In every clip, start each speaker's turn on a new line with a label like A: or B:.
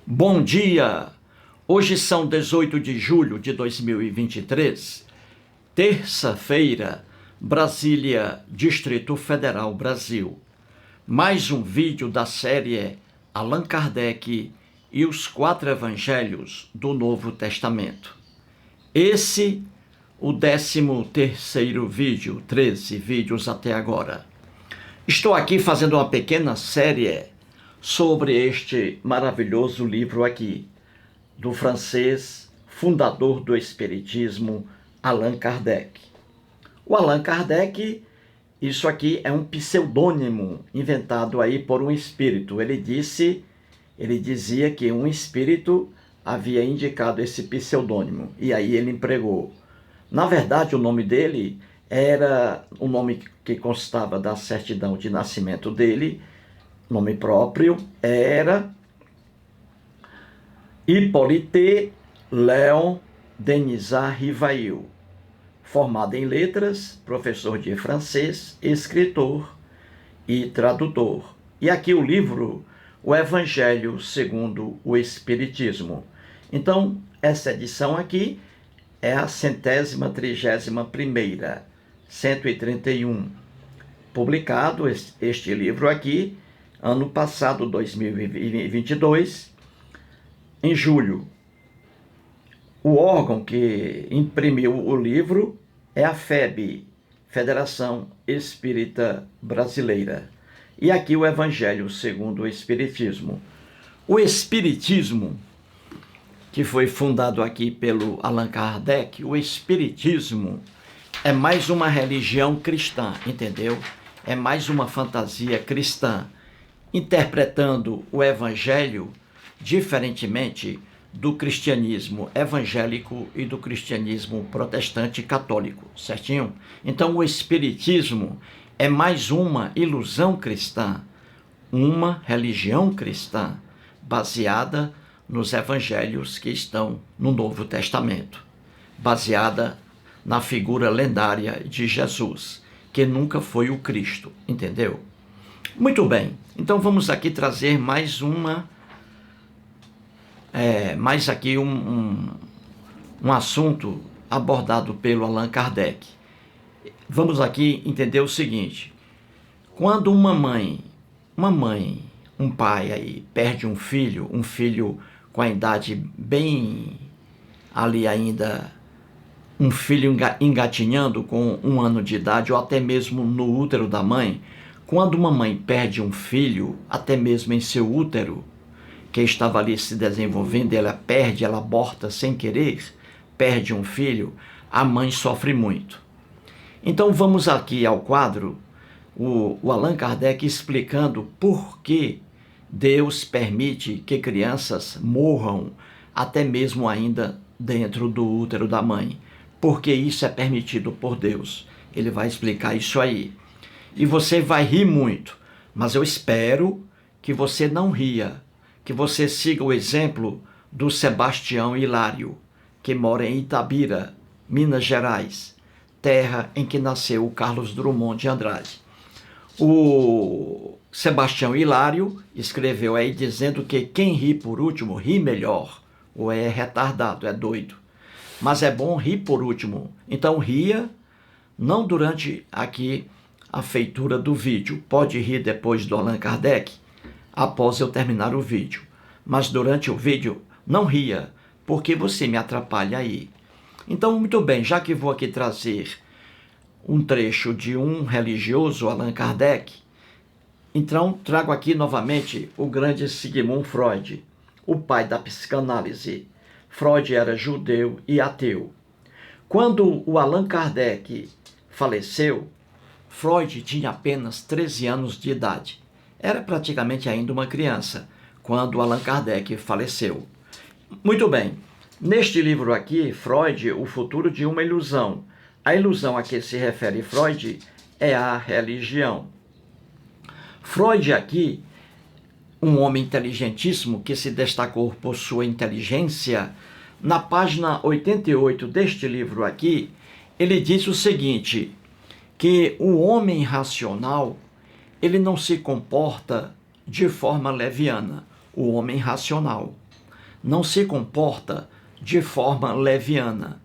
A: Bom dia! Hoje são 18 de julho de 2023, terça-feira, Brasília, Distrito Federal, Brasil. Mais um vídeo da série Allan Kardec e os 4 Evangelhos do Novo Testamento. Esse, o 13º vídeo, 13 vídeos até agora. Estou aqui fazendo uma pequena série sobre este maravilhoso livro aqui, do francês fundador do Espiritismo, Allan Kardec. O Allan Kardec, isso aqui é um pseudônimo inventado aí por um espírito. Ele dizia que um espírito havia indicado esse pseudônimo, e aí ele empregou. Na verdade, o nome dele era o nome que constava da certidão de nascimento dele. Nome próprio era Hippolyte Léon Denisard Rivail, formado em letras, professor de francês, escritor e tradutor. E aqui o livro, o Evangelho segundo o Espiritismo. Então, essa edição aqui é a 131ª, 131. Publicado este livro aqui, ano passado, 2022, em julho. O órgão que imprimiu o livro é a FEB, Federação Espírita Brasileira. E aqui o Evangelho segundo o Espiritismo. O Espiritismo, que foi fundado aqui pelo Allan Kardec, o Espiritismo é mais uma religião cristã, entendeu? É mais uma fantasia cristã, interpretando o Evangelho diferentemente do cristianismo evangélico e do cristianismo protestante católico, certinho? Então o Espiritismo é mais uma ilusão cristã, uma religião cristã baseada nos evangelhos que estão no Novo Testamento, baseada na figura lendária de Jesus, que nunca foi o Cristo, entendeu? Muito bem, então vamos aqui trazer mais um assunto abordado pelo Allan Kardec. Vamos aqui entender o seguinte: quando um pai aí perde um filho com a idade bem ali ainda, um filho engatinhando com 1 ano de idade, ou até mesmo no útero da mãe. Quando uma mãe perde um filho, até mesmo em seu útero, que estava ali se desenvolvendo, ela aborta sem querer, perde um filho, a mãe sofre muito. Então vamos aqui ao quadro, o Allan Kardec explicando por que Deus permite que crianças morram até mesmo ainda dentro do útero da mãe. Porque isso é permitido por Deus. Ele vai explicar isso aí. E você vai rir muito, mas eu espero que você não ria, que você siga o exemplo do Sebastião Hilário, que mora em Itabira, Minas Gerais, terra em que nasceu o Carlos Drummond de Andrade. O Sebastião Hilário escreveu aí dizendo que quem ri por último ri melhor, ou é retardado, é doido. Mas é bom rir por último. Então ria, não durante aqui a feitura do vídeo. Pode rir depois do Allan Kardec, após eu terminar o vídeo. Mas durante o vídeo, não ria, porque você me atrapalha aí. Então, muito bem, já que vou aqui trazer um trecho de um religioso, Allan Kardec, então trago aqui novamente o grande Sigmund Freud, o pai da psicanálise. Freud era judeu e ateu. Quando o Allan Kardec faleceu, Freud tinha apenas 13 anos de idade. Era praticamente ainda uma criança quando Allan Kardec faleceu. Muito bem, neste livro aqui, Freud, O Futuro de uma Ilusão. A ilusão a que se refere Freud é a religião. Freud aqui, um homem inteligentíssimo que se destacou por sua inteligência, na página 88 deste livro aqui, ele diz o seguinte, que o homem racional, ele não se comporta de forma leviana, o homem racional. não se comporta de forma leviana.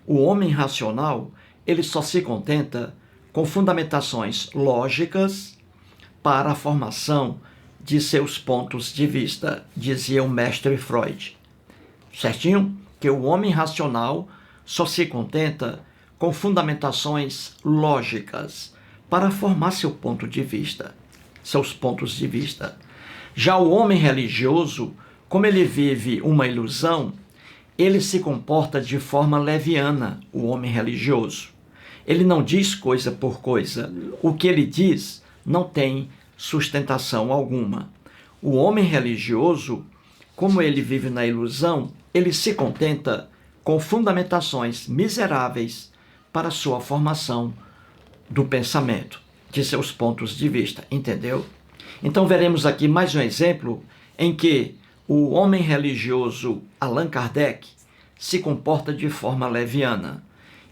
A: O homem racional, ele só se contenta com fundamentações lógicas para a formação de seus pontos de vista, dizia o mestre Freud. Certinho? Que o homem racional só se contenta com fundamentações lógicas para formar seu ponto de vista, seus pontos de vista. Já o homem religioso, como ele vive uma ilusão, ele se comporta de forma leviana, o homem religioso. Ele não diz coisa por coisa. O que ele diz não tem sustentação alguma. O homem religioso, como ele vive na ilusão, ele se contenta com fundamentações miseráveis para sua formação do pensamento, de seus pontos de vista, entendeu? Então veremos aqui mais um exemplo em que o homem religioso Allan Kardec se comporta de forma leviana.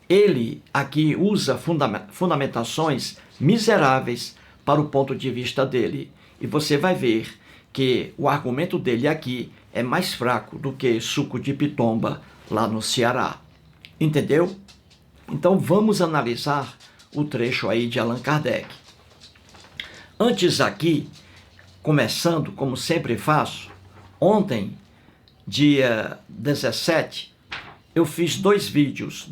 A: Ele aqui usa fundamentações miseráveis para o ponto de vista dele. E você vai ver que o argumento dele aqui é mais fraco do que suco de pitomba lá no Ceará. Entendeu? Então vamos analisar o trecho aí de Allan Kardec. Antes aqui, começando como sempre faço, ontem, dia 17, eu fiz 2 vídeos,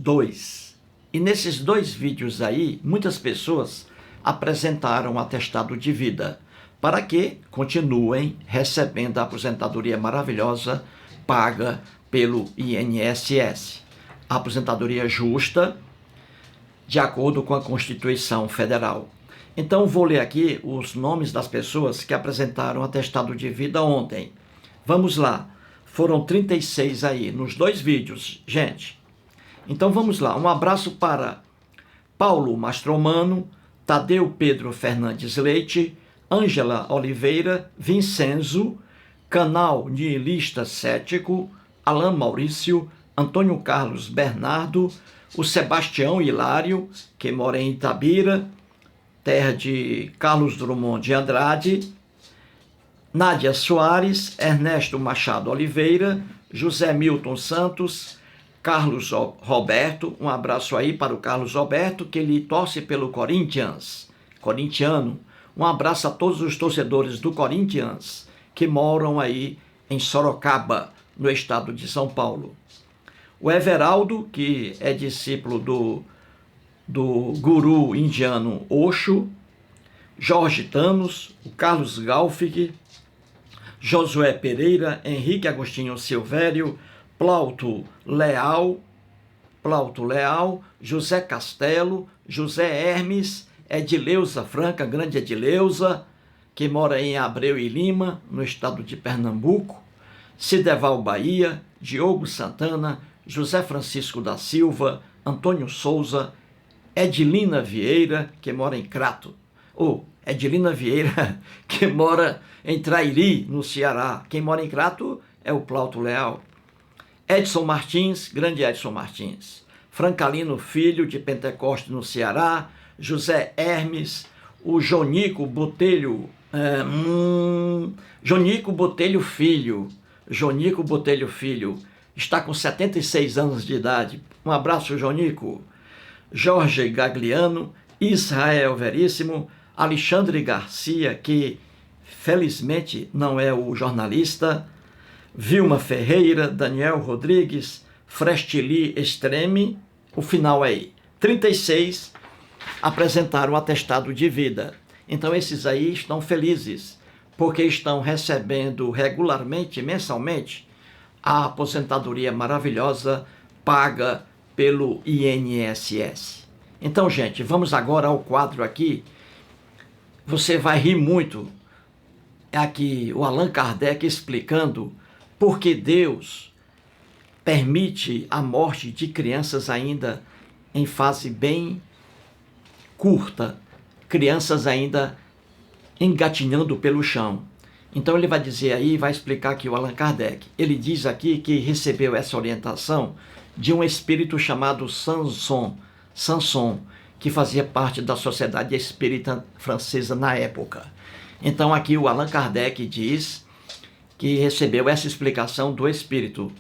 A: e nesses 2 vídeos aí, muitas pessoas apresentaram atestado de vida, para que continuem recebendo a aposentadoria maravilhosa paga pelo INSS. A aposentadoria justa, de acordo com a Constituição Federal. Então vou ler aqui os nomes das pessoas que apresentaram atestado de vida ontem. Vamos lá. Foram 36 aí, nos 2 vídeos, gente. Então vamos lá. Um abraço para Paulo Mastromano, Tadeu Pedro Fernandes Leite, Ângela Oliveira, Vincenzo, Canal Nihilista Cético, Alain Maurício, Antônio Carlos Bernardo, o Sebastião Hilário, que mora em Itabira, terra de Carlos Drummond de Andrade, Nádia Soares, Ernesto Machado Oliveira, José Milton Santos, Carlos Roberto, um abraço aí para o Carlos Roberto, que ele torce pelo corintiano. Um abraço a todos os torcedores do Corinthians, que moram aí em Sorocaba, no estado de São Paulo. O Everaldo, que é discípulo do guru indiano Osho, Jorge Thanos, o Carlos Galfig, Josué Pereira, Henrique Agostinho Silvério, Plauto Leal, José Castelo, José Hermes, Edileuza Franca, grande Edileuza, que mora em Abreu e Lima, no estado de Pernambuco, Cideval Bahia, Diogo Santana, José Francisco da Silva, Antônio Souza, Edilina Vieira, que mora em Crato, Edilina Vieira, que mora em Trairi, no Ceará. Quem mora em Crato é o Plauto Leal. Edson Martins, grande Edson Martins. Francalino Filho, de Pentecoste, no Ceará. José Hermes, o Jonico Botelho, Jonico Botelho Filho, está com 76 anos de idade. Um abraço, Jonico. Jorge Gagliano, Israel Veríssimo, Alexandre Garcia, que felizmente não é o jornalista, Vilma Ferreira, Daniel Rodrigues, Frestili Extreme, o final aí. 36 apresentaram atestado de vida. Então esses aí estão felizes, porque estão recebendo regularmente, mensalmente, a aposentadoria maravilhosa paga pelo INSS. Então, gente, vamos agora ao quadro aqui. Você vai rir muito. É aqui o Allan Kardec explicando por que Deus permite a morte de crianças ainda em fase bem curta, crianças ainda engatinhando pelo chão. Então ele vai dizer aí, vai explicar aqui o Allan Kardec. Ele diz aqui que recebeu essa orientação de um espírito chamado Sanson, que fazia parte da Sociedade Espírita Francesa na época. Então aqui o Allan Kardec diz que recebeu essa explicação do Espírito.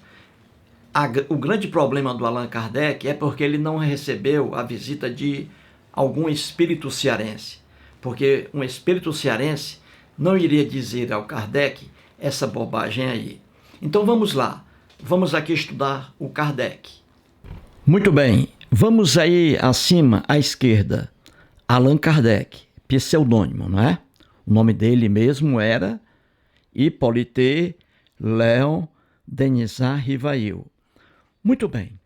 A: O grande problema do Allan Kardec é porque ele não recebeu a visita de algum espírito cearense. Porque um espírito cearense não iria dizer ao Kardec essa bobagem aí. Então vamos lá, vamos aqui estudar o Kardec. Muito bem, vamos aí acima à esquerda. Allan Kardec, pseudônimo, não é? O nome dele mesmo era Hippolyte Léon Denisard Rivail. Muito bem.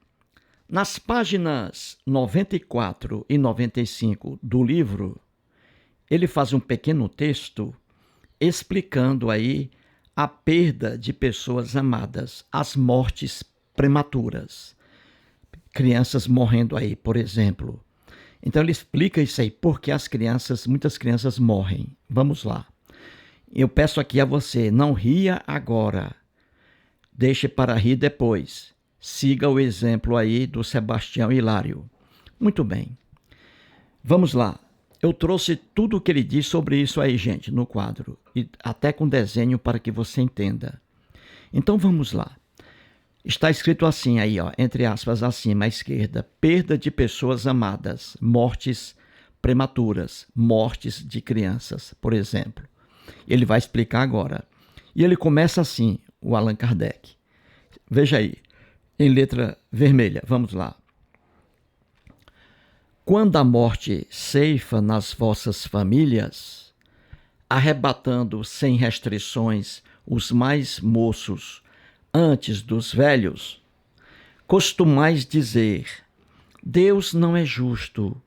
A: Nas páginas 94 e 95 do livro, ele faz um pequeno texto explicando aí a perda de pessoas amadas, as mortes prematuras. Crianças morrendo aí, por exemplo. Então ele explica isso aí, porque muitas crianças morrem. Vamos lá. Eu peço aqui a você, não ria agora. Deixe para rir depois. Siga o exemplo aí do Sebastião Hilário. Muito bem. Vamos lá. Eu trouxe tudo o que ele diz sobre isso aí, gente, no quadro. E até com desenho para que você entenda. Então vamos lá. Está escrito assim aí, ó, entre aspas, acima à esquerda. Perda de pessoas amadas. Mortes prematuras. Mortes de crianças, por exemplo. Ele vai explicar agora. E ele começa assim, o Allan Kardec. Veja aí. Em letra vermelha, vamos lá. Quando a morte ceifa nas vossas famílias, arrebatando sem restrições os mais moços antes dos velhos, costumais dizer: Deus não é justo,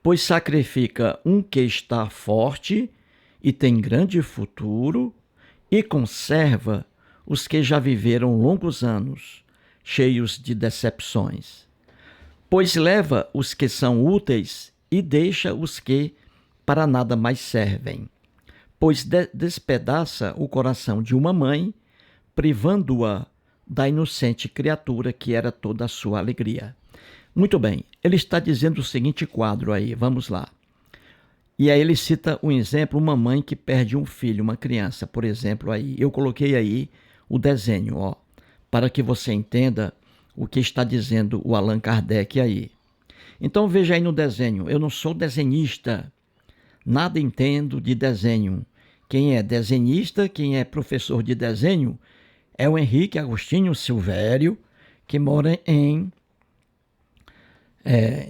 A: pois sacrifica um que está forte e tem grande futuro e conserva os que já viveram longos anos, cheios de decepções. Pois leva os que são úteis e deixa os que para nada mais servem. Pois despedaça o coração de uma mãe, privando-a da inocente criatura que era toda a sua alegria. Muito bem, ele está dizendo o seguinte quadro aí, vamos lá. E aí ele cita um exemplo, uma mãe que perde um filho, uma criança, por exemplo, aí. Eu coloquei aí o desenho, ó, para que você entenda o que está dizendo o Allan Kardec aí. Então veja aí no desenho, eu não sou desenhista, nada entendo de desenho. Quem é desenhista, quem é professor de desenho, é o Henrique Agostinho Silvério, que mora em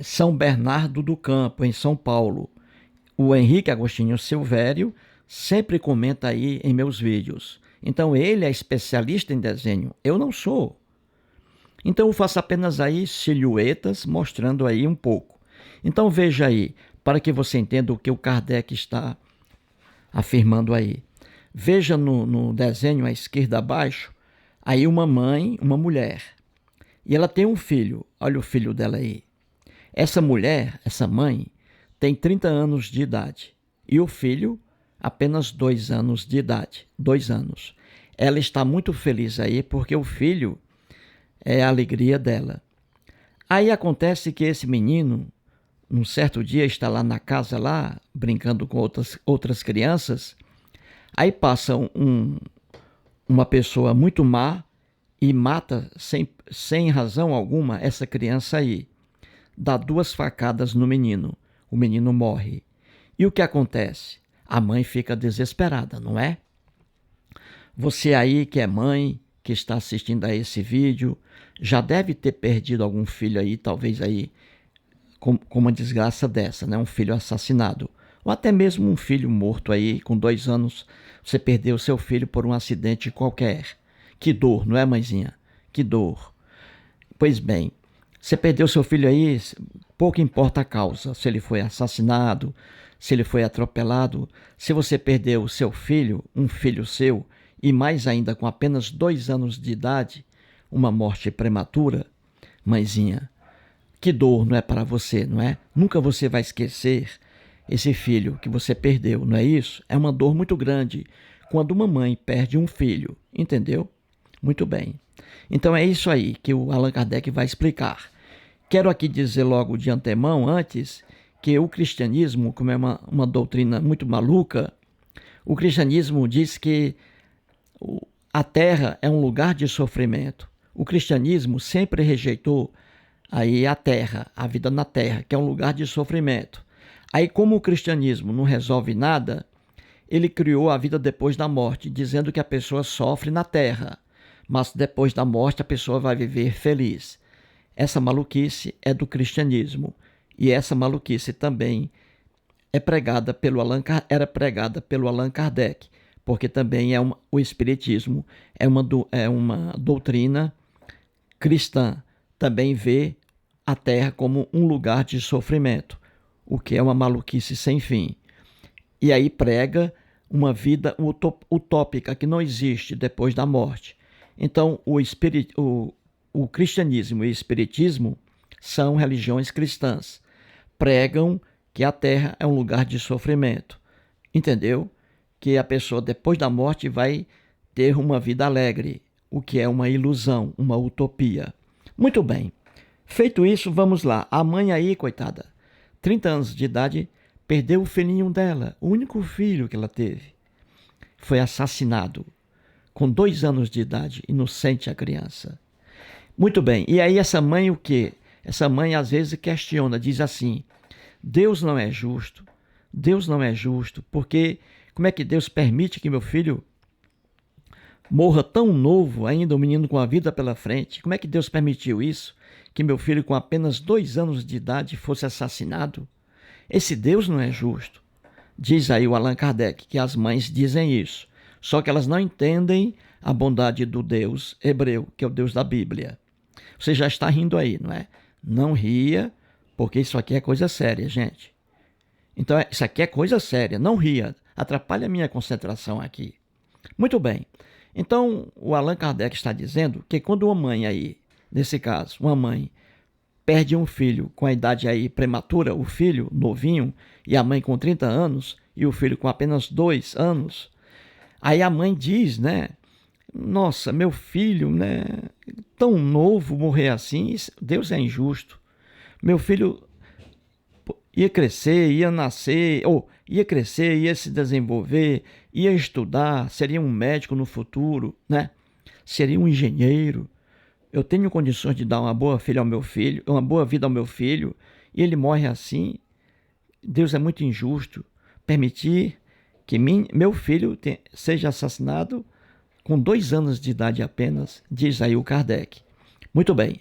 A: São Bernardo do Campo, em São Paulo. O Henrique Agostinho Silvério sempre comenta aí em meus vídeos. Então ele é especialista em desenho, eu não sou. Então eu faço apenas aí silhuetas mostrando aí um pouco. Então veja aí, para que você entenda o que o Kardec está afirmando aí. Veja no desenho à esquerda abaixo, aí uma mãe, uma mulher. E ela tem um filho, olha o filho dela aí. Essa mulher, essa mãe, tem 30 anos de idade. E o filho, apenas 2 anos de idade. 2 anos. Ela está muito feliz aí porque o filho é a alegria dela. Aí acontece que esse menino, num certo dia, está lá na casa, lá, brincando com outras crianças. Aí passa uma pessoa muito má e mata, sem razão alguma, essa criança aí. Dá 2 facadas no menino. O menino morre. E o que acontece? A mãe fica desesperada, não é? Você aí que é mãe, que está assistindo a esse vídeo, já deve ter perdido algum filho aí, talvez aí, com uma desgraça dessa, né? Um filho assassinado. Ou até mesmo um filho morto aí, com 2 anos, você perdeu seu filho por um acidente qualquer. Que dor, não é, mãezinha? Que dor. Pois bem, você perdeu seu filho aí, pouco importa a causa, se ele foi assassinado, se ele foi atropelado. Se você perdeu seu filho, um filho seu, e mais ainda com apenas 2 anos de idade, uma morte prematura, mãezinha, que dor, não é, para você, não é? Nunca você vai esquecer esse filho que você perdeu, não é isso? É uma dor muito grande quando uma mãe perde um filho, entendeu? Muito bem. Então é isso aí que o Allan Kardec vai explicar. Quero aqui dizer logo de antemão, antes, que o cristianismo, como é uma doutrina muito maluca, o cristianismo diz que a terra é um lugar de sofrimento. O cristianismo sempre rejeitou aí a terra, a vida na terra, que é um lugar de sofrimento. Aí, como o cristianismo não resolve nada, ele criou a vida depois da morte, dizendo que a pessoa sofre na terra, mas depois da morte a pessoa vai viver feliz. Essa maluquice é do cristianismo, e essa maluquice também era pregada pelo Allan Kardec, porque também o espiritismo é uma doutrina cristã, também vê a terra como um lugar de sofrimento, o que é uma maluquice sem fim. E aí prega uma vida utópica que não existe depois da morte. Então, o cristianismo e o espiritismo são religiões cristãs. Pregam que a terra é um lugar de sofrimento. Entendeu? Que a pessoa, depois da morte, vai ter uma vida alegre, o que é uma ilusão, uma utopia. Muito bem. Feito isso, vamos lá. A mãe aí, coitada, 30 anos de idade, perdeu o filhinho dela, o único filho que ela teve. Foi assassinado com 2 anos de idade, inocente a criança. Muito bem, e aí essa mãe o quê? Essa mãe às vezes questiona, diz assim, Deus não é justo, porque como é que Deus permite que meu filho morra tão novo, ainda um menino com a vida pela frente? Como é que Deus permitiu isso? Que meu filho com apenas 2 anos de idade fosse assassinado? Esse Deus não é justo. Diz aí o Allan Kardec que as mães dizem isso, só que elas não entendem a bondade do Deus hebreu, que é o Deus da Bíblia. Você já está rindo aí, não é? Não ria, porque isso aqui é coisa séria, gente. Então, isso aqui é coisa séria, não ria, atrapalha a minha concentração aqui. Muito bem, então o Allan Kardec está dizendo que quando uma mãe aí, nesse caso, uma mãe perde um filho com a idade aí prematura, o filho novinho, e a mãe com 30 anos, e o filho com apenas 2 anos, aí a mãe diz, né? Nossa, meu filho, né? Tão novo morrer assim, Deus é injusto. Meu filho ia crescer, ia nascer, ou ia crescer, ia se desenvolver, ia estudar, seria um médico no futuro, né? Seria um engenheiro. Eu tenho condições de dar uma boa filha ao meu filho, uma boa vida ao meu filho, e ele morre assim. Deus é muito injusto permitir que meu filho seja assassinado com 2 anos de idade apenas, diz aí o Kardec. Muito bem,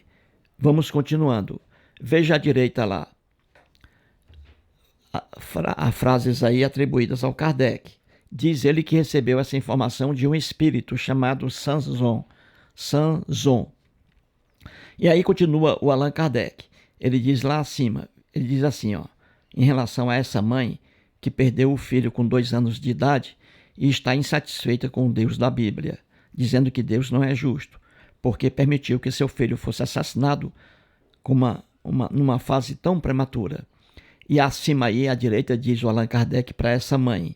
A: vamos continuando. Veja à direita lá, as frases aí atribuídas ao Kardec. Diz ele que recebeu essa informação de um espírito chamado Sanzon. E aí continua o Allan Kardec. Ele diz lá acima, ele diz assim, ó, em relação a essa mãe que perdeu o filho com 2 anos de idade e está insatisfeita com o Deus da Bíblia, dizendo que Deus não é justo, porque permitiu que seu filho fosse assassinado numa fase tão prematura. E acima aí, à direita, diz o Allan Kardec para essa mãe,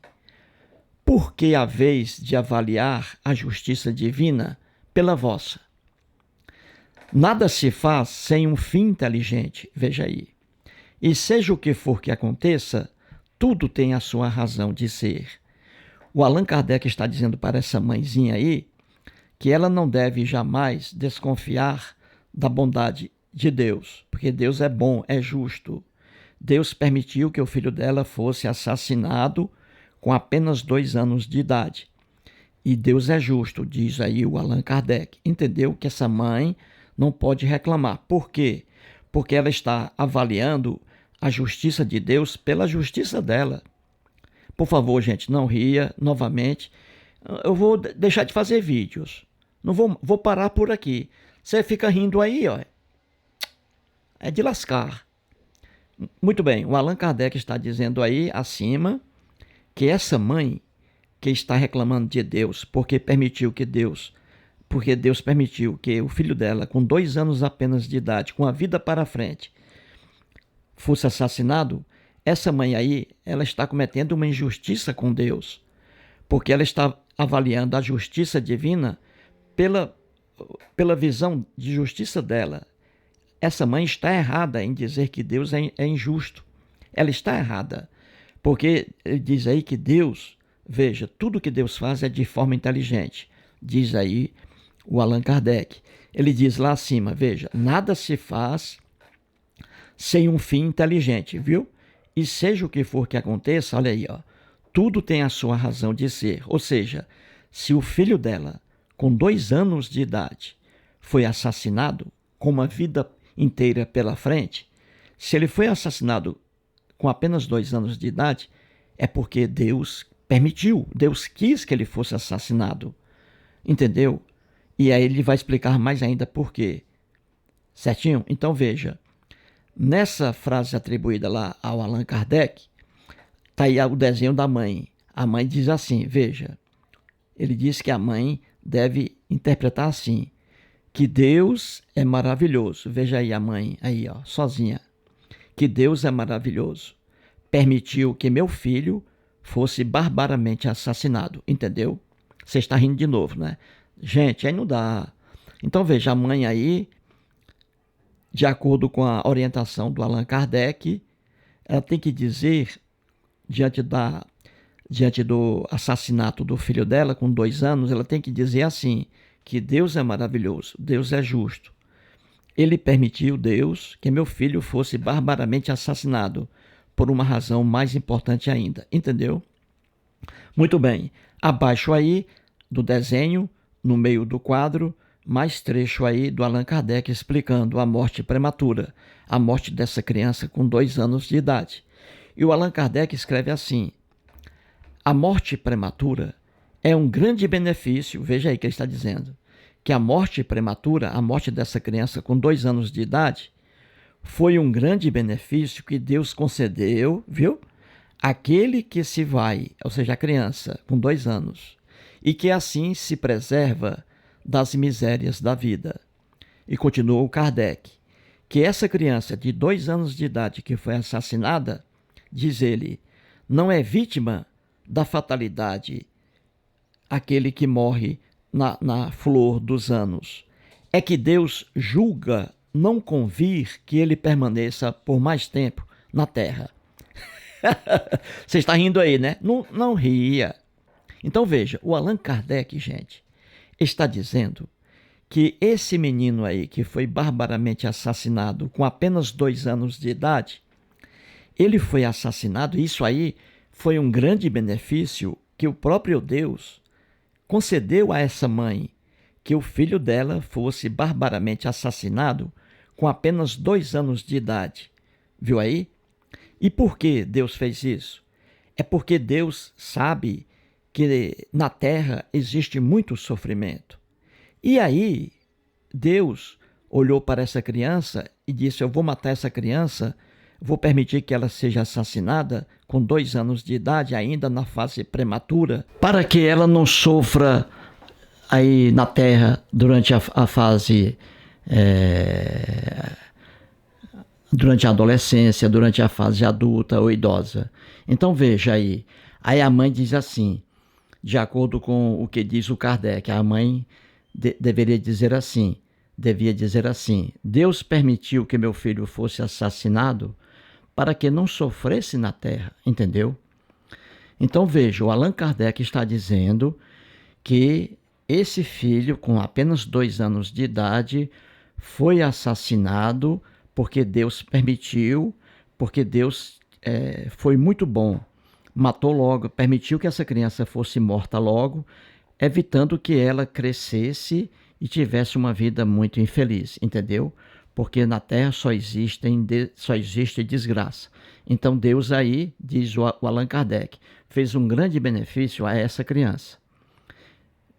A: por que haveis de avaliar a justiça divina pela vossa? Nada se faz sem um fim inteligente, veja aí. E seja o que for que aconteça, tudo tem a sua razão de ser. O Allan Kardec está dizendo para essa mãezinha aí que ela não deve jamais desconfiar da bondade de Deus, porque Deus é bom, é justo. Deus permitiu que o filho dela fosse assassinado com apenas 2 anos de idade. E Deus é justo, diz aí o Allan Kardec. Entendeu que essa mãe não pode reclamar. Por quê? Porque ela está avaliando a justiça de Deus pela justiça dela. Por favor, gente, não ria novamente. Eu vou deixar de fazer vídeos. Não vou parar por aqui. Você fica rindo aí, ó. É de lascar. Muito bem, o Allan Kardec está dizendo aí acima que essa mãe que está reclamando de Deus porque Deus permitiu que o filho dela, com 2 anos apenas de idade, com a vida para frente, fosse assassinado, essa mãe aí, ela está cometendo uma injustiça com Deus, porque ela está avaliando a justiça divina pela visão de justiça dela. Essa mãe está errada em dizer que Deus é injusto. Ela está errada, porque ele diz aí que Deus, veja, tudo que Deus faz é de forma inteligente. diz aí o Allan Kardec. Ele diz lá acima, veja, nada se faz sem um fim inteligente, viu? E seja o que for que aconteça, olha aí, ó, tudo tem a sua razão de ser. Ou seja, se o filho dela, com 2 anos de idade, foi assassinado, com uma vida inteira pela frente, se ele foi assassinado com apenas 2 anos de idade, é porque Deus permitiu, Deus quis que ele fosse assassinado, entendeu? E aí ele vai explicar mais ainda por quê, certinho? Então veja, nessa frase atribuída lá ao Allan Kardec, está aí o desenho da mãe. A mãe diz assim, veja, ele diz que a mãe deve interpretar assim, que Deus é maravilhoso. Veja aí a mãe, aí ó, sozinha. Que Deus é maravilhoso. Permitiu que meu filho fosse barbaramente assassinado, entendeu? Você está rindo de novo, né? Gente, aí não dá. Então veja, a mãe aí, de acordo com a orientação do Allan Kardec, ela tem que dizer, diante do assassinato do filho dela, com 2 anos, ela tem que dizer assim, que Deus é maravilhoso, Deus é justo. Ele permitiu, Deus, que meu filho fosse barbaramente assassinado, por uma razão mais importante ainda, entendeu? Muito bem, abaixo aí do desenho, no meio do quadro, mais trecho aí do Allan Kardec explicando a morte prematura, a morte dessa criança com 2 anos de idade. E o Allan Kardec escreve assim, a morte prematura é um grande benefício, veja aí que ele está dizendo, que a morte prematura, a morte dessa criança com 2 anos de idade, foi um grande benefício que Deus concedeu, viu? Aquele que se vai, ou seja, a criança com 2 anos, e que assim se preserva das misérias da vida. E continuou Kardec, que essa criança de 2 anos de idade que foi assassinada, diz ele, não é vítima da fatalidade, aquele que morre na flor dos anos. É que Deus julga não convir que ele permaneça por mais tempo na terra. Você está rindo aí, né? Não, não ria. Então veja, o Allan Kardec, gente, está dizendo que esse menino aí que foi barbaramente assassinado com apenas 2 anos de idade, ele foi assassinado, isso aí foi um grande benefício que o próprio Deus concedeu a essa mãe, que o filho dela fosse barbaramente assassinado com apenas 2 anos de idade. Viu aí? E por que Deus fez isso? É porque Deus sabe que na terra existe muito sofrimento. E aí, Deus olhou para essa criança e disse, eu vou matar essa criança, vou permitir que ela seja assassinada com 2 anos de idade, ainda na fase prematura, para que ela não sofra aí na terra durante a fase... durante a adolescência, durante a fase adulta ou idosa. Então veja aí a mãe diz assim, de acordo com o que diz o Kardec, a mãe devia dizer assim, Deus permitiu que meu filho fosse assassinado para que não sofresse na terra, entendeu? Então veja, o Allan Kardec está dizendo que esse filho, com apenas 2 anos de idade, foi assassinado porque Deus permitiu, porque Deus foi muito bom. Matou logo, permitiu que essa criança fosse morta logo, evitando que ela crescesse e tivesse uma vida muito infeliz, entendeu? Porque na terra só existe desgraça. Então Deus aí, diz o Allan Kardec, fez um grande benefício a essa criança.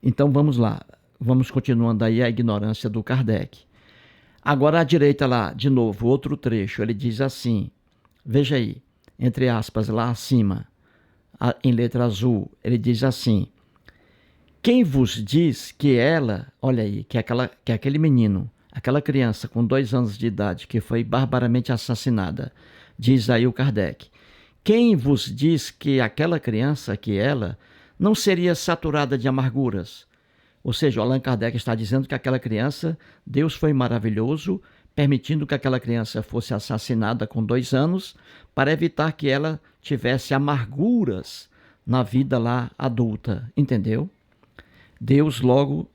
A: Então vamos lá, vamos continuando aí a ignorância do Kardec. Agora à direita lá, de novo, outro trecho, ele diz assim, veja aí, entre aspas, lá acima, em letra azul, ele diz assim, quem vos diz que ela, olha aí, que aquele menino, aquela criança com 2 anos de idade que foi barbaramente assassinada, diz aí o Kardec, quem vos diz que aquela criança, que ela, não seria saturada de amarguras? Ou seja, o Allan Kardec está dizendo que aquela criança, Deus foi maravilhoso, permitindo que aquela criança fosse assassinada com 2 anos, para evitar que ela tivesse amarguras na vida lá adulta, entendeu? Deus logo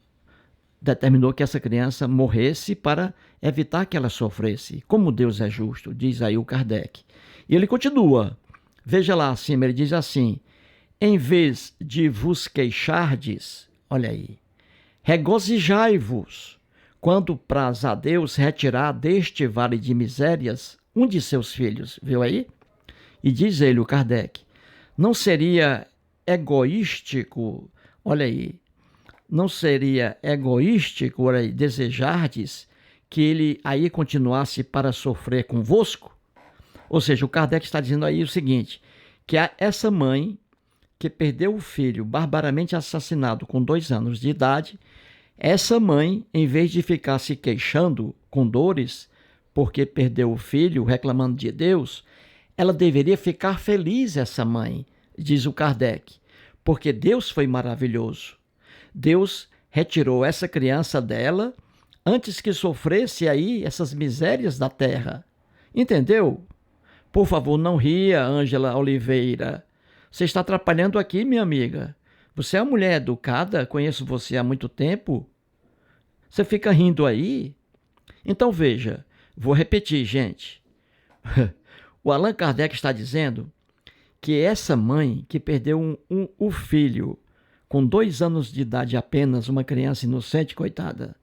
A: determinou que essa criança morresse para evitar que ela sofresse. Como Deus é justo, diz aí o Kardec. E ele continua. Veja lá acima, ele diz assim: em vez de vos queixardes, olha aí, regozijai-vos, quando praz a Deus retirar deste vale de misérias um de seus filhos. Viu aí? E diz ele, o Kardec, não seria egoístico, olha aí, não seria egoístico, olha aí, desejardes que ele aí continuasse para sofrer convosco? Ou seja, o Kardec está dizendo aí o seguinte, que essa mãe que perdeu o filho barbaramente assassinado com 2 anos de idade, essa mãe, em vez de ficar se queixando com dores porque perdeu o filho, reclamando de Deus, ela deveria ficar feliz, essa mãe, diz o Kardec, porque Deus foi maravilhoso. Deus retirou essa criança dela antes que sofresse aí essas misérias da terra. Entendeu? Por favor, não ria, Ângela Oliveira. Você está atrapalhando aqui, minha amiga. Você é uma mulher educada, conheço você há muito tempo. Você fica rindo aí? Então veja, vou repetir, gente. O Allan Kardec está dizendo que essa mãe que perdeu o filho com 2 anos de idade apenas, uma criança inocente, coitada,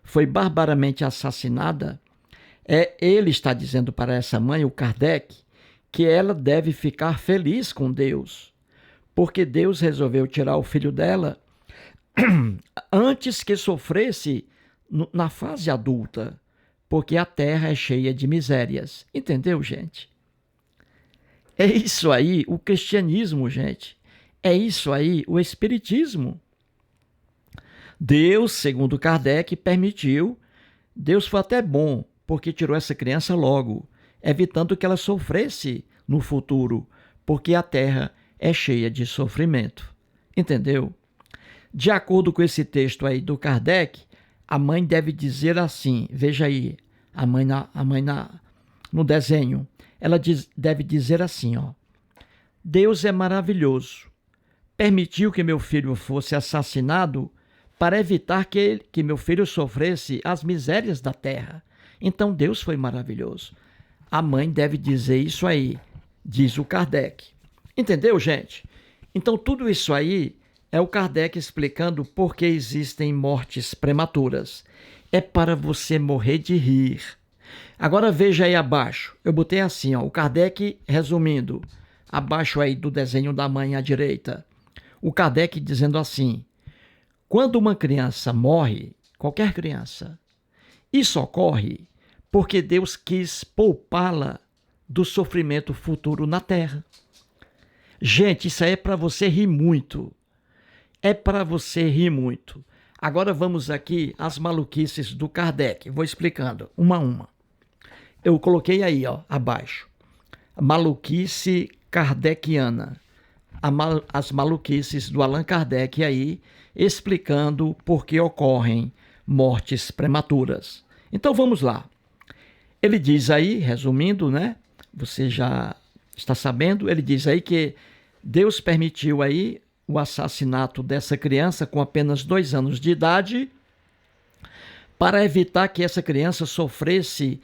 A: foi barbaramente assassinada, ele está dizendo para essa mãe, o Kardec, que ela deve ficar feliz com Deus, porque Deus resolveu tirar o filho dela antes que sofresse na fase adulta, porque a terra é cheia de misérias. Entendeu, gente? É isso aí o cristianismo, gente. É isso aí o espiritismo. Deus, segundo Kardec, permitiu. Deus foi até bom, porque tirou essa criança logo, evitando que ela sofresse no futuro, porque a terra é cheia de sofrimento. Entendeu? De acordo com esse texto aí do Kardec, a mãe deve dizer assim, veja aí, a mãe no desenho, ela deve dizer assim, ó: Deus é maravilhoso, permitiu que meu filho fosse assassinado para evitar que meu filho sofresse as misérias da terra. Então Deus foi maravilhoso. A mãe deve dizer isso aí, diz o Kardec. Entendeu, gente? Então tudo isso aí é o Kardec explicando por que existem mortes prematuras. É para você morrer de rir. Agora veja aí abaixo. Eu botei assim, ó, o Kardec resumindo. Abaixo aí do desenho da mãe à direita. O Kardec dizendo assim: quando uma criança morre, qualquer criança, isso ocorre porque Deus quis poupá-la do sofrimento futuro na terra. Gente, isso aí é para você rir muito. É para você rir muito. Agora vamos aqui às maluquices do Kardec. Vou explicando uma a uma. Eu coloquei aí, ó, abaixo. Maluquice kardeciana. As maluquices do Allan Kardec aí, explicando por que ocorrem mortes prematuras. Então vamos lá. Ele diz aí, resumindo, né? Você já está sabendo, ele diz aí que Deus permitiu aí o assassinato dessa criança com apenas 2 anos de idade para evitar que essa criança sofresse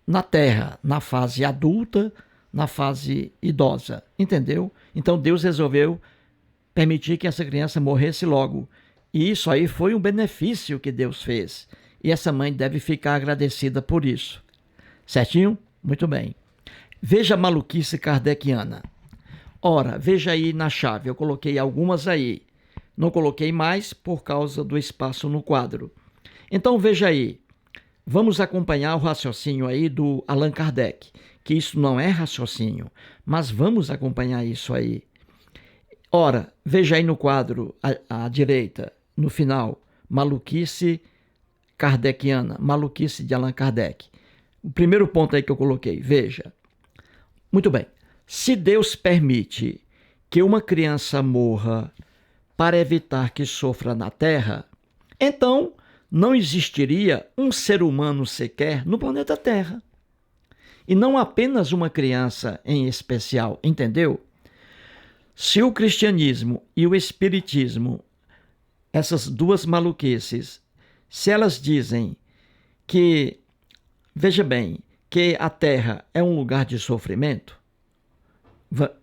A: na terra, na fase adulta, na fase idosa, entendeu? Então Deus resolveu permitir que essa criança morresse logo. E isso aí foi um benefício que Deus fez. E essa mãe deve ficar agradecida por isso. Certinho? Muito bem. Veja a maluquice kardeciana. Ora, veja aí na chave, eu coloquei algumas aí. Não coloquei mais por causa do espaço no quadro. Então veja aí, vamos acompanhar o raciocínio aí do Allan Kardec, que isso não é raciocínio, mas vamos acompanhar isso aí. Ora, veja aí no quadro à direita, no final, maluquice kardeciana, maluquice de Allan Kardec. O primeiro ponto aí que eu coloquei, veja. Muito bem. Se Deus permite que uma criança morra para evitar que sofra na terra, então não existiria um ser humano sequer no planeta Terra. E não apenas uma criança em especial, entendeu? Se o cristianismo e o espiritismo essas duas maluquices, se elas dizem que, veja bem, que a Terra é um lugar de sofrimento,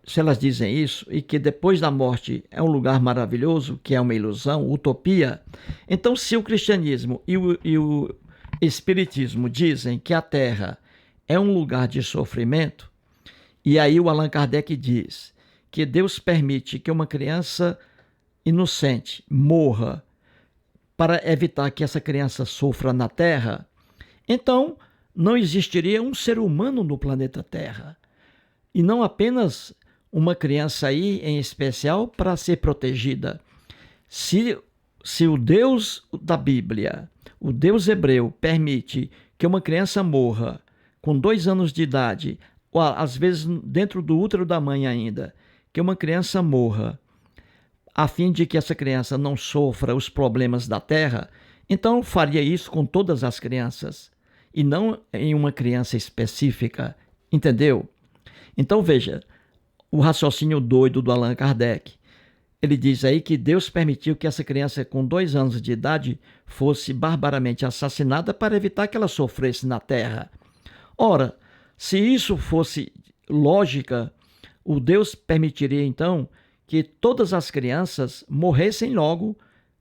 A: se elas dizem isso, e que depois da morte é um lugar maravilhoso, que é uma ilusão, utopia, então se o cristianismo e o espiritismo dizem que a Terra é um lugar de sofrimento, e aí o Allan Kardec diz que Deus permite que uma criança inocente morra para evitar que essa criança sofra na Terra, então não existiria um ser humano no planeta Terra. E não apenas uma criança aí em especial para ser protegida. Se o Deus da Bíblia, o Deus hebreu, permite que uma criança morra com 2 anos de idade, ou às vezes dentro do útero da mãe ainda, que uma criança morra, a fim de que essa criança não sofra os problemas da terra, então faria isso com todas as crianças, e não em uma criança específica, entendeu? Então veja, o raciocínio doido do Allan Kardec. Ele diz aí que Deus permitiu que essa criança com 2 anos de idade fosse barbaramente assassinada para evitar que ela sofresse na terra. Ora, se isso fosse lógica, o Deus permitiria então que todas as crianças morressem logo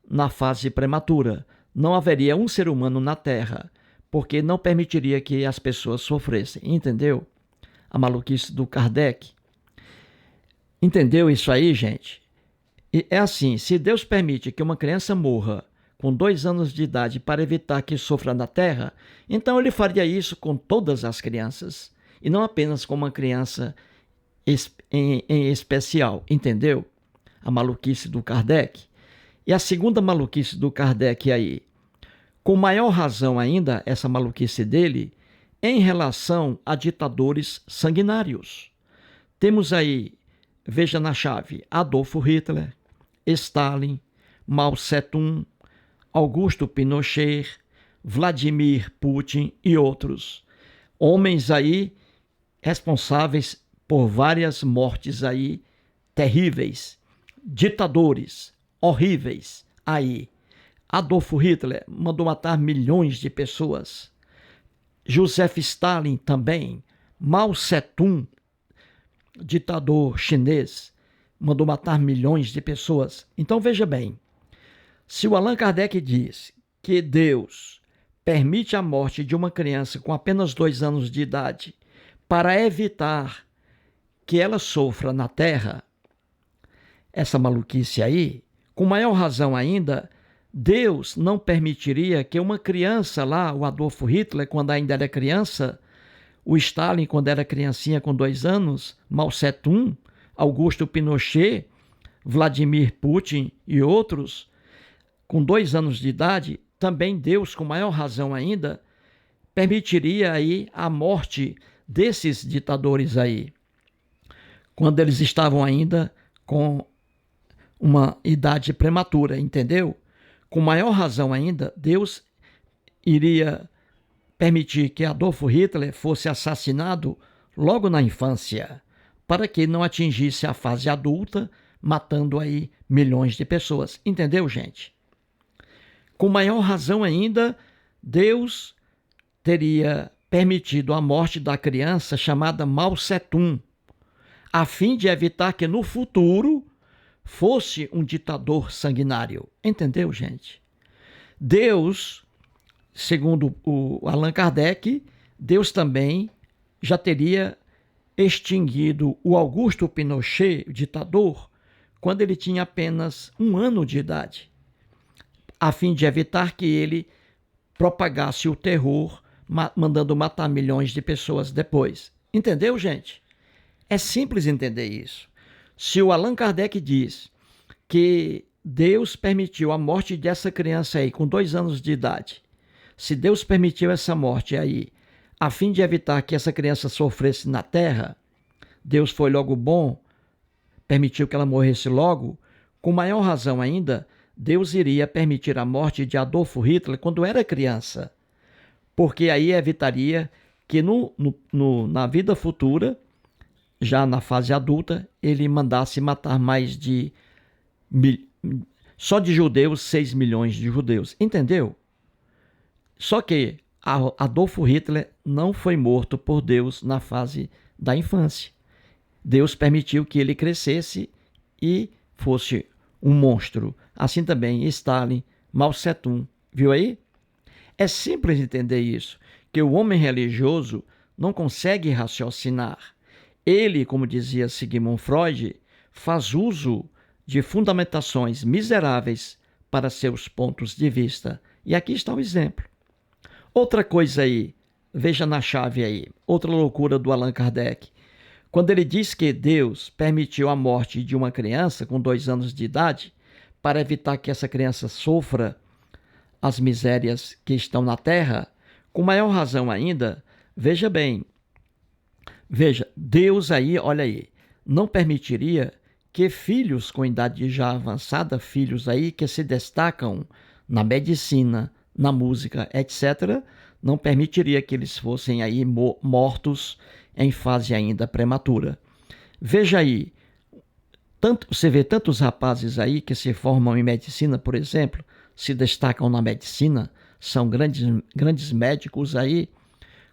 A: na fase prematura. Não haveria um ser humano na terra, porque não permitiria que as pessoas sofressem, entendeu? A maluquice do Kardec. Entendeu isso aí, gente? E é assim, se Deus permite que uma criança morra com 2 anos de idade para evitar que sofra na terra, então ele faria isso com todas as crianças, e não apenas com uma criança em especial, entendeu? A maluquice do Kardec. E a segunda maluquice do Kardec aí, com maior razão ainda, essa maluquice dele, em relação a ditadores sanguinários. Temos aí, veja na chave, Adolfo Hitler, Stalin, Mao Tse-tung, Augusto Pinochet, Vladimir Putin e outros. Homens aí responsáveis por várias mortes aí terríveis, ditadores horríveis aí. Adolfo Hitler mandou matar milhões de pessoas. Joseph Stalin também. Mao Tse-tung, ditador chinês, mandou matar milhões de pessoas. Então veja bem, se o Allan Kardec diz que Deus permite a morte de uma criança com apenas 2 anos de idade para evitar que ela sofra na terra, essa maluquice aí, com maior razão ainda, Deus não permitiria que uma criança lá, o Adolfo Hitler, quando ainda era criança, o Stalin, quando era criancinha com 2 anos, Mao Tse-tung, Augusto Pinochet, Vladimir Putin e outros, com 2 anos de idade, também Deus, com maior razão ainda, permitiria aí a morte desses ditadores aí, quando eles estavam ainda com uma idade prematura, entendeu? Com maior razão ainda, Deus iria permitir que Adolfo Hitler fosse assassinado logo na infância, para que não atingisse a fase adulta, matando aí milhões de pessoas. Entendeu, gente? Com maior razão ainda, Deus teria permitido a morte da criança chamada Mao Tse-tung, a fim de evitar que no futuro fosse um ditador sanguinário. Entendeu, gente? Deus, segundo o Allan Kardec, Deus também já teria extinguido o Augusto Pinochet, o ditador, quando ele tinha apenas 1 ano de idade, a fim de evitar que ele propagasse o terror, mandando matar milhões de pessoas depois. Entendeu, gente? É simples entender isso. Se o Allan Kardec diz que Deus permitiu a morte dessa criança aí com 2 anos de idade, se Deus permitiu essa morte aí, a fim de evitar que essa criança sofresse na terra, Deus foi logo bom, permitiu que ela morresse logo, com maior razão ainda, Deus iria permitir a morte de Adolfo Hitler quando era criança, porque aí evitaria que na vida futura, já na fase adulta, ele mandasse matar mais de Só de judeus, 6 milhões de judeus. Entendeu? Só que Adolfo Hitler não foi morto por Deus na fase da infância. Deus permitiu que ele crescesse e fosse um monstro. Assim também Stalin, Mao Tse-tung. Viu aí? É simples entender isso, que o homem religioso não consegue raciocinar. Ele, como dizia Sigmund Freud, faz uso de fundamentações miseráveis para seus pontos de vista. E aqui está o exemplo. Outra coisa aí, veja na chave aí, outra loucura do Allan Kardec. Quando ele diz que Deus permitiu a morte de uma criança com 2 anos de idade para evitar que essa criança sofra as misérias que estão na terra, com maior razão ainda, veja bem, Deus aí, olha aí, não permitiria que filhos com idade já avançada, filhos aí que se destacam na medicina, na música, etc., não permitiria que eles fossem aí mortos em fase ainda prematura. Veja aí, você vê tantos rapazes aí que se formam em medicina, por exemplo, se destacam na medicina, são grandes médicos aí,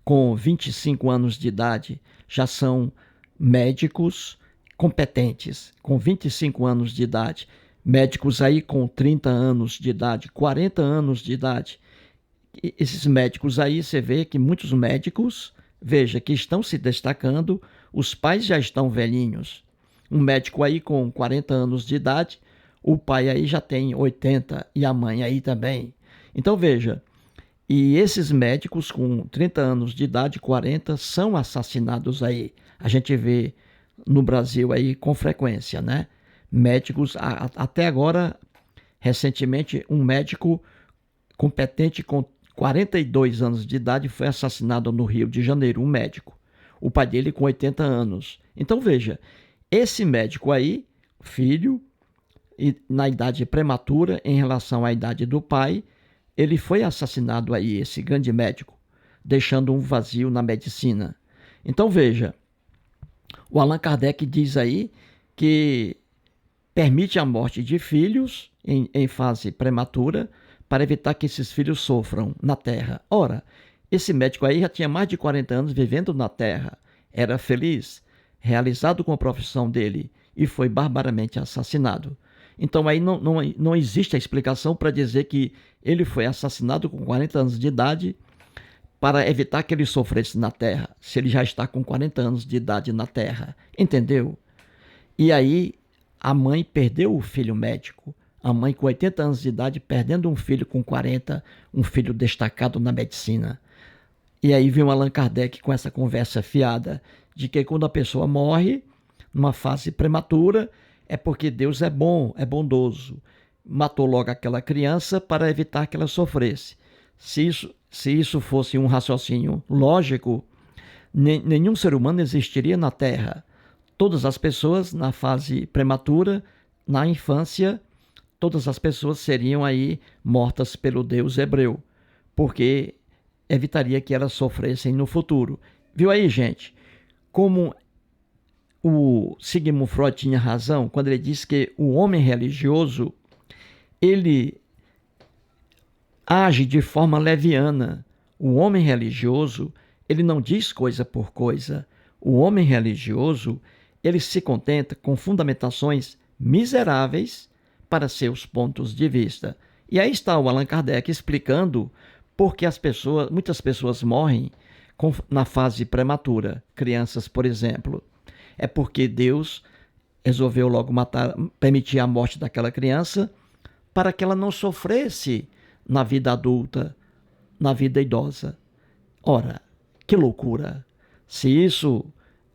A: com 25 anos de idade, já são médicos competentes, com 25 anos de idade. Médicos aí com 30 anos de idade, 40 anos de idade. E esses médicos aí, você vê que muitos médicos, veja, que estão se destacando, os pais já estão velhinhos. Um médico aí com 40 anos de idade, o pai aí já tem 80 e a mãe aí também. Então veja, e esses médicos com 30 anos de idade, 40, são assassinados aí. A gente vê no Brasil aí com frequência, né? Médicos, até agora, recentemente, um médico competente com 42 anos de idade foi assassinado no Rio de Janeiro, um médico. O pai dele com 80 anos. Então veja, esse médico aí, filho, na idade prematura, em relação à idade do pai, ele foi assassinado aí, esse grande médico, deixando um vazio na medicina. Então veja, o Allan Kardec diz aí que permite a morte de filhos em fase prematura para evitar que esses filhos sofram na Terra. Ora, esse médico aí já tinha mais de 40 anos vivendo na Terra, era feliz, realizado com a profissão dele e foi barbaramente assassinado. Então aí não existe a explicação para dizer que ele foi assassinado com 40 anos de idade para evitar que ele sofresse na Terra, se ele já está com 40 anos de idade na Terra. Entendeu? E aí a mãe perdeu o filho médico. A mãe com 80 anos de idade perdendo um filho com 40, um filho destacado na medicina. E aí vem o Allan Kardec com essa conversa fiada de que quando a pessoa morre, numa fase prematura, é porque Deus é bom, é bondoso. Matou logo aquela criança para evitar que ela sofresse. Se isso fosse um raciocínio lógico, nenhum ser humano existiria na Terra. Todas as pessoas na fase prematura, na infância, todas as pessoas seriam aí mortas pelo Deus hebreu, porque evitaria que elas sofressem no futuro. Viu aí, gente? Como o Sigmund Freud tinha razão quando ele disse que o homem religioso, ele age de forma leviana. O homem religioso, ele não diz coisa por coisa. O homem religioso, ele se contenta com fundamentações miseráveis para seus pontos de vista. E aí está o Allan Kardec explicando por que muitas pessoas morrem na fase prematura. Crianças, por exemplo. É porque Deus resolveu logo permitir a morte daquela criança para que ela não sofresse na vida adulta, na vida idosa. Ora, que loucura! Se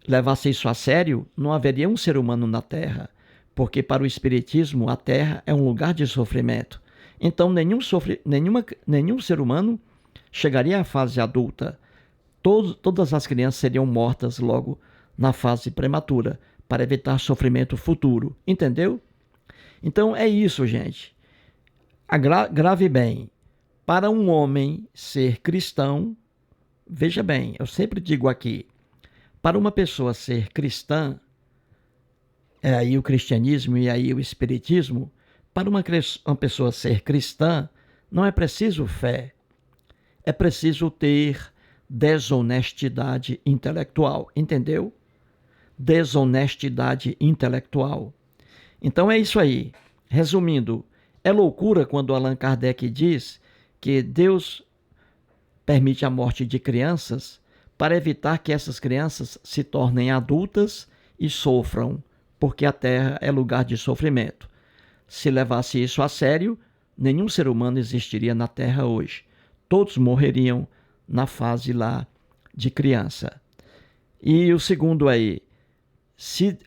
A: levasse isso a sério, não haveria um ser humano na Terra, porque para o Espiritismo a Terra é um lugar de sofrimento. Então nenhum ser humano chegaria à fase adulta. Todas as crianças seriam mortas logo na fase prematura, para evitar sofrimento futuro. Entendeu? Então é isso, gente. Grave bem. Para um homem ser cristão, veja bem, eu sempre digo aqui, para uma pessoa ser cristã, aí o cristianismo e aí o espiritismo, Para uma pessoa ser cristã, não é preciso fé, é preciso ter desonestidade intelectual, entendeu? Desonestidade intelectual. Então é isso aí. Resumindo, é loucura quando Allan Kardec diz que Deus permite a morte de crianças para evitar que essas crianças se tornem adultas e sofram, porque a Terra é lugar de sofrimento. Se levasse isso a sério, nenhum ser humano existiria na Terra hoje. Todos morreriam na fase lá de criança. E o segundo aí, se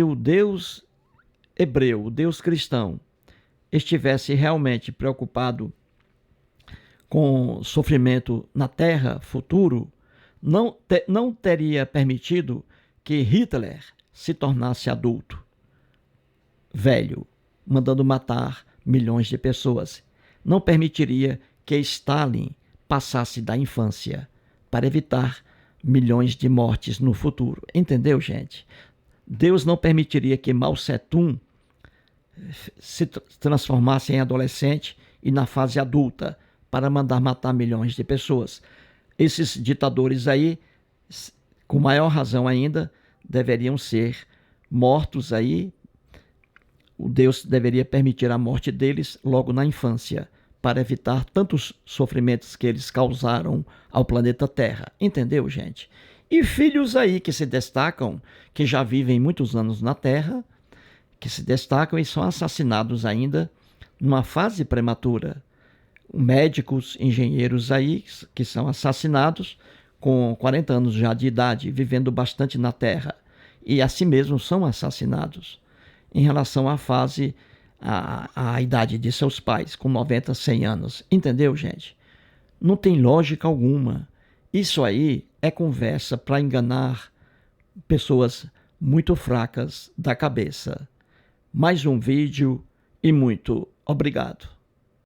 A: o Deus hebreu, o Deus cristão, estivesse realmente preocupado com sofrimento na Terra futuro, não teria permitido que Hitler se tornasse adulto, velho, mandando matar milhões de pessoas. Não permitiria que Stalin passasse da infância para evitar milhões de mortes no futuro. Entendeu, gente? Deus não permitiria que Mao Tse-tung se transformasse em adolescente e na fase adulta para mandar matar milhões de pessoas. Esses ditadores aí, com maior razão ainda, deveriam ser mortos aí. O Deus deveria permitir a morte deles logo na infância, para evitar tantos sofrimentos que eles causaram ao planeta Terra. Entendeu, gente? E filhos aí que se destacam, que já vivem muitos anos na Terra, que se destacam e são assassinados ainda numa fase prematura. Médicos, engenheiros aí que são assassinados com 40 anos já de idade, vivendo bastante na Terra. E assim mesmo são assassinados em relação à fase, à idade de seus pais, com 90, 100 anos. Entendeu, gente? Não tem lógica alguma. Isso aí é conversa para enganar pessoas muito fracas da cabeça. Mais um vídeo e muito obrigado.